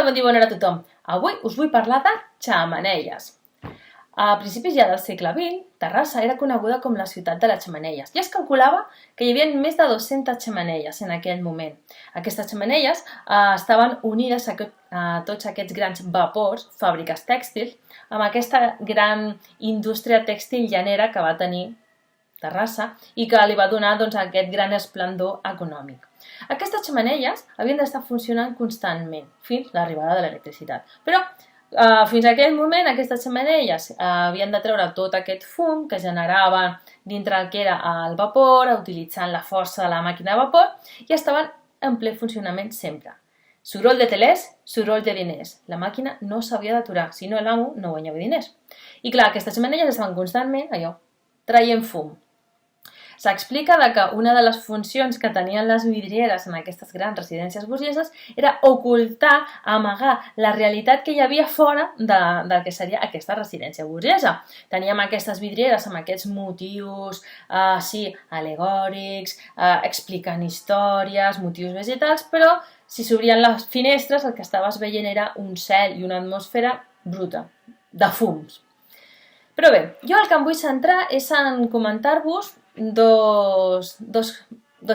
bon dia, bona hora a tothom. Avui us vull parlar de xemeneies. A principis ja del segle XX, Terrassa era coneguda com la ciutat de les xemeneies i es calculava que hi havia més de 200 xemeneies en aquell moment. Aquestes xemeneies estaven unides a tots aquests grans vapors, fàbriques tèxtils, amb aquesta gran indústria tèxtil llanera que va tenir Terrassa i que li va donar aquest gran esplendor econòmic. Aquestes xemeneies havien d'estar funcionant constantment fins a l'arribada de l'electricitat. Però fins a aquell moment aquestes xemeneies havien de treure tot aquest fum que generaven dintre el que era el vapor, utilitzant la força de la màquina de vapor i estaven en ple funcionament sempre. Soroll de telers, soroll de diners. La màquina no s'havia d'aturar, si no l'amo no guanyava diners. I clar, aquestes xemeneies estaven constantment traient fum. S'explica que una de les funcions que tenien les vidrieres en aquestes grans residències burgeses era ocultar, amagar la realitat que hi havia fora del que seria aquesta residència burgesa. Teníem aquestes vidrieres amb aquests motius al·legòrics, explicant històries, motius vegetals, però si s'obrien les finestres el que estaves veient era un cel i una atmosfera bruta, de fums. Però bé, jo el que em vull centrar és en comentar-vos dos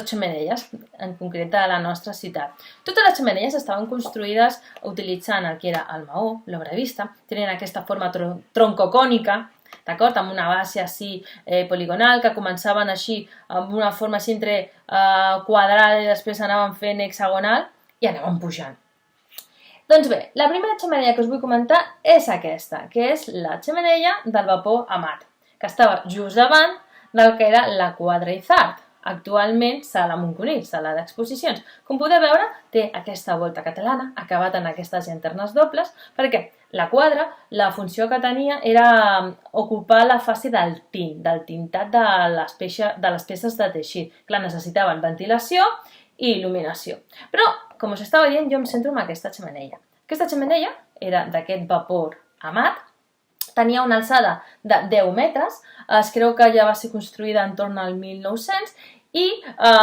xemeneies, en concret de la nostra ciutat. Totes les xemeneies estaven construïdes utilitzant el que era el maó, l'obra vista, tenien aquesta forma troncocònica, d'acord, amb una base així poligonal, que començaven així amb una forma així entre quadrada i després anaven fent hexagonal i anaven pujant. Doncs bé, la primera xemeneia que us vull comentar és aquesta, que és la xemeneia del vapor Amat, que estava just davant del que era la Quadra Izard, actualment sala Montconill, sala d'exposicions. Com podeu veure, té aquesta volta catalana, acabat en aquestes llanternes dobles, perquè la quadra, la funció que tenia era ocupar la fase del tint, del tintat de les peces de teixit. Clar, necessitaven ventilació i il·luminació. Però, com us estava dient, jo em centro en aquesta xemeneia. Aquesta xemeneia era d'aquest vapor Amat, tenia una alçada de 10 metres, es creu que ja va ser construïda entorn al 1900 i,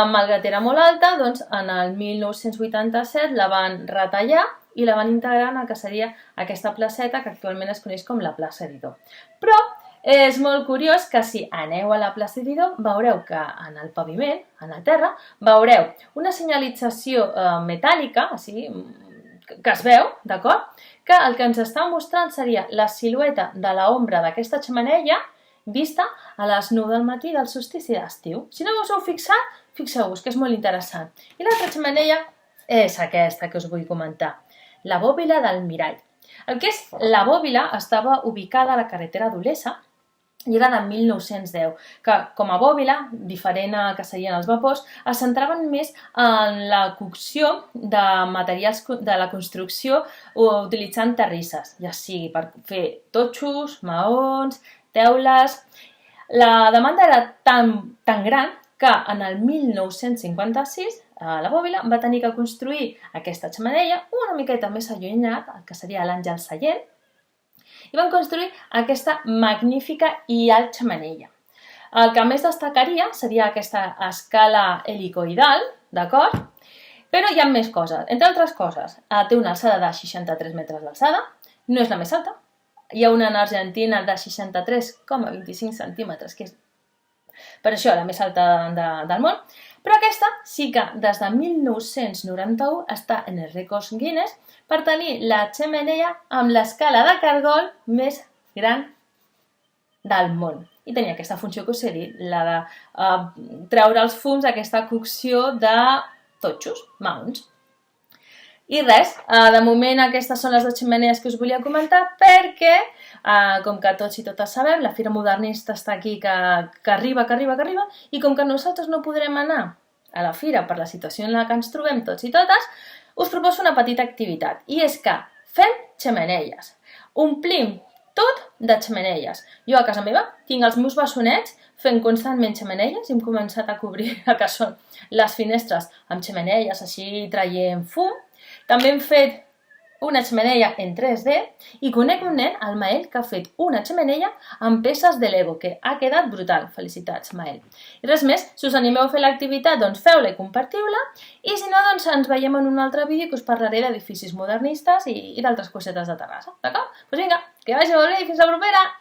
malgrat era molt alta, doncs en el 1987 la van retallar i la van integrar en el que seria aquesta placeta que actualment es coneix com la plaça Didó. Però és molt curiós que si aneu a la plaça Didó veureu que en el paviment, en el terra, veureu una senyalització metàl·lica, que es veu, d'acord? Que el que ens està mostrant seria la silueta de l'ombra d'aquesta xemeneia vista a les 9 del matí del solstici d'estiu. Si no us heu fixat, fixeu-vos, que és molt interessant. I l'altra xemeneia és aquesta que us vull comentar, la bòbila del mirall. El que és la bòbila estava ubicada a la carretera d'Olesa i era de 1910, que com a bòbila, diferent a que serien els vapors, es centraven més en la cocció de materials de la construcció utilitzant terrisses, ja sigui per fer totxos, maons, teules. La demanda era tan gran que en el 1956 la bòbila va tenir que construir aquesta xemeneia una miqueta més allunyat, el que seria l'Àngel Sallent, i van construir aquesta magnífica i alt xemeneia. El que més destacaria seria aquesta escala helicoidal, d'acord? Però hi ha més coses. Entre altres coses, té una alçada de 63 metres d'alçada, no és la més alta. Hi ha una en Argentina de 63,25 centímetres, que és per això la més alta del món. Però aquesta sí que des de 1991 està en els rècords Guinness per tenir la xemeneia amb l'escala de cargol més gran del món. I tenia aquesta funció que us he dit, la de treure els fums d'aquesta cocció de totxos, maons. I res, de moment aquestes són les dues xemeneies que us volia comentar perquè, com que tots i totes sabem, la Fira Modernista està aquí que arriba i com que nosaltres no podrem anar a la fira per la situació en la que ens trobem tots i totes, us proposo una petita activitat i és que fem xemeneies, omplim tot de xemeneies. Jo a casa meva tinc els meus bessonets fent constantment xemeneies i hem començat a cobrir el que són les finestres amb xemeneies, així traient fum. També hem fet una xemeneia en 3D i conec un nen, el Mael, que ha fet una xemeneia amb peces de Lego, que ha quedat brutal. Felicitats, Mael. I res més, si us animeu a fer l'activitat, doncs feu-la i compartiu-la, i si no, doncs ens veiem en un altre vídeo que us parlaré d'edificis modernistes i d'altres cosetes de Terrassa, d'acord? Doncs vinga, que vagi molt bé i fins la propera!